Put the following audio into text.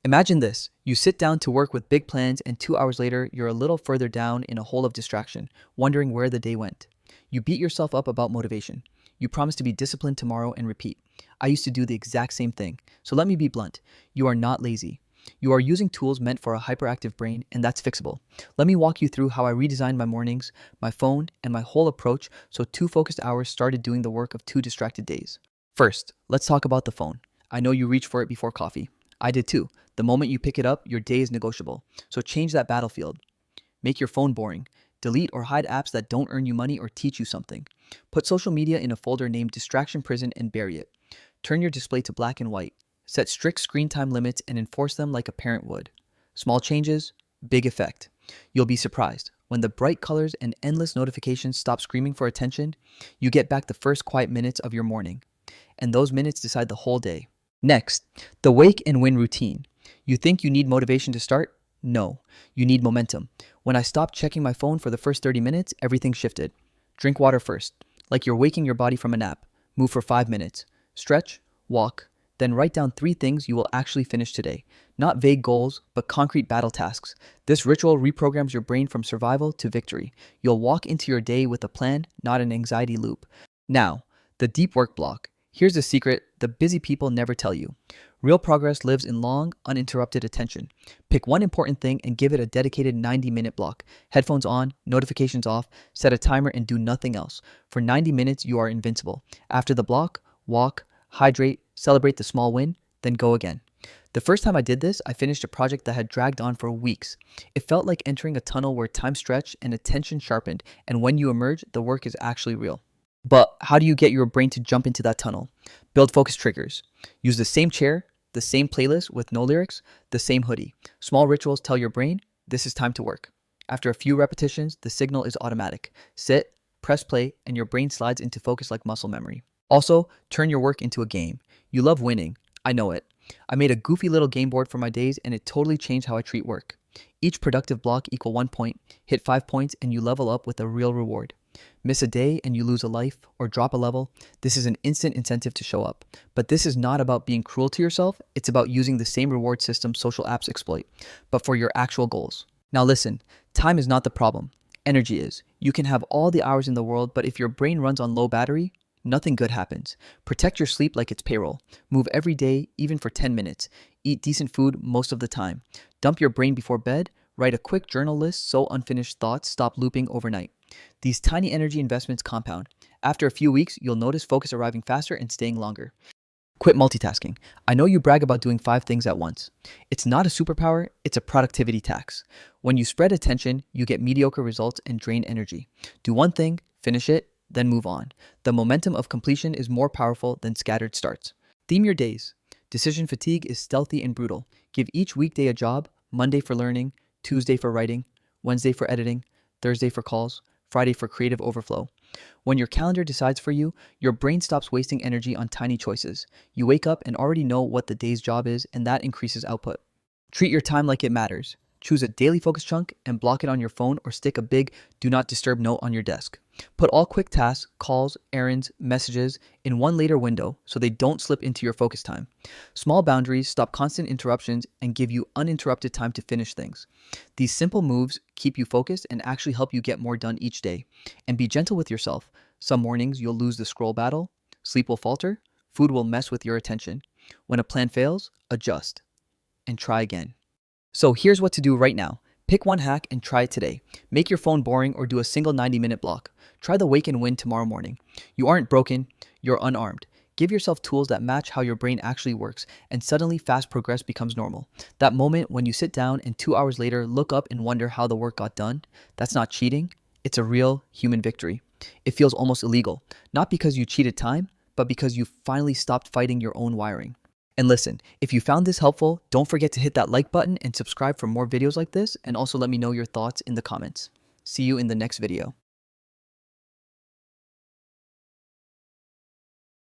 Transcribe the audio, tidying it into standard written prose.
Imagine this. You sit down to work with big plans, and 2 hours later, you're a little further down in a hole of distraction, wondering where the day went. You beat yourself up about motivation. You promise to be disciplined tomorrow and repeat. I used to do the exact same thing. So let me be blunt. You are not lazy. You are using tools meant for a hyperactive brain, and that's fixable. Let me walk you through how I redesigned my mornings, my phone, and my whole approach so 2 focused hours started doing the work of 2 distracted days. First, let's talk about the phone. I know you reach for it before coffee. I did too. The moment you pick it up, your day is negotiable. So change that battlefield. Make your phone boring. Delete or hide apps that don't earn you money or teach you something. Put social media in a folder named Distraction Prison and bury it. Turn your display to black and white. Set strict screen time limits and enforce them like a parent would. Small changes, big effect. You'll be surprised. When the bright colors and endless notifications stop screaming for attention, you get back the first quiet minutes of your morning. And those minutes decide the whole day. Next, the wake and win routine. You think you need motivation to start? No, you need momentum. When I stopped checking my phone for the first 30 minutes, everything shifted. Drink water first, like you're waking your body from a nap. Move for 5 minutes. Stretch, walk, then write down 3 things you will actually finish today. Not vague goals, but concrete battle tasks. This ritual reprograms your brain from survival to victory. You'll walk into your day with a plan, not an anxiety loop. Now, the deep work block. Here's a secret the busy people never tell you. Real progress lives in long, uninterrupted attention. Pick one important thing and give it a dedicated 90-minute block. Headphones on, notifications off, set a timer and do nothing else. For 90 minutes, you are invincible. After the block, walk, hydrate, celebrate the small win, then go again. The first time I did this, I finished a project that had dragged on for weeks. It felt like entering a tunnel where time stretched and attention sharpened, and when you emerge, the work is actually real. But how do you get your brain to jump into that tunnel? Build focus triggers. Use the same chair, the same playlist with no lyrics, the same hoodie. Small rituals tell your brain, this is time to work. After a few repetitions, the signal is automatic. Sit, press play, and your brain slides into focus like muscle memory. Also, turn your work into a game. You love winning. I know it. I made a goofy little game board for my days, and it totally changed how I treat work. Each productive block equal 1 point, hit 5 points, and you level up with a real reward. Miss a day and you lose a life or drop a level, this is an instant incentive to show up. But this is not about being cruel to yourself, it's about using the same reward system social apps exploit, but for your actual goals. Now listen, time is not the problem. Energy is. You can have all the hours in the world, but if your brain runs on low battery, nothing good happens. Protect your sleep like it's payroll. Move every day, even for 10 minutes. Eat decent food most of the time. Dump your brain before bed. Write a quick journal list so unfinished thoughts stop looping overnight. These tiny energy investments compound. After a few weeks, you'll notice focus arriving faster and staying longer. Quit multitasking. I know you brag about doing 5 things at once. It's not a superpower, it's a productivity tax. When you spread attention, you get mediocre results and drain energy. Do one thing, finish it, then move on. The momentum of completion is more powerful than scattered starts. Theme your days. Decision fatigue is stealthy and brutal. Give each weekday a job: Monday for learning, Tuesday for writing, Wednesday for editing, Thursday for calls, Friday for creative overflow. When your calendar decides for you, your brain stops wasting energy on tiny choices. You wake up and already know what the day's job is, and that increases output. Treat your time like it matters. Choose a daily focus chunk and block it on your phone or stick a big do not disturb note on your desk. Put all quick tasks, calls, errands, messages in one later window so they don't slip into your focus time. Small boundaries stop constant interruptions and give you uninterrupted time to finish things. These simple moves keep you focused and actually help you get more done each day. And be gentle with yourself. Some mornings you'll lose the scroll battle, sleep will falter, food will mess with your attention. When a plan fails, adjust and try again. So here's what to do right now. Pick one hack and try it today. Make your phone boring or do a single 90-minute block. Try the wake and win tomorrow morning. You aren't broken, you're unarmed. Give yourself tools that match how your brain actually works, and suddenly fast progress becomes normal. That moment when you sit down and 2 hours later look up and wonder how the work got done, that's not cheating, it's a real human victory. It feels almost illegal, not because you cheated time, but because you finally stopped fighting your own wiring. And listen, if you found this helpful, don't forget to hit that like button and subscribe for more videos like this, and also let me know your thoughts in the comments. See you in the next video.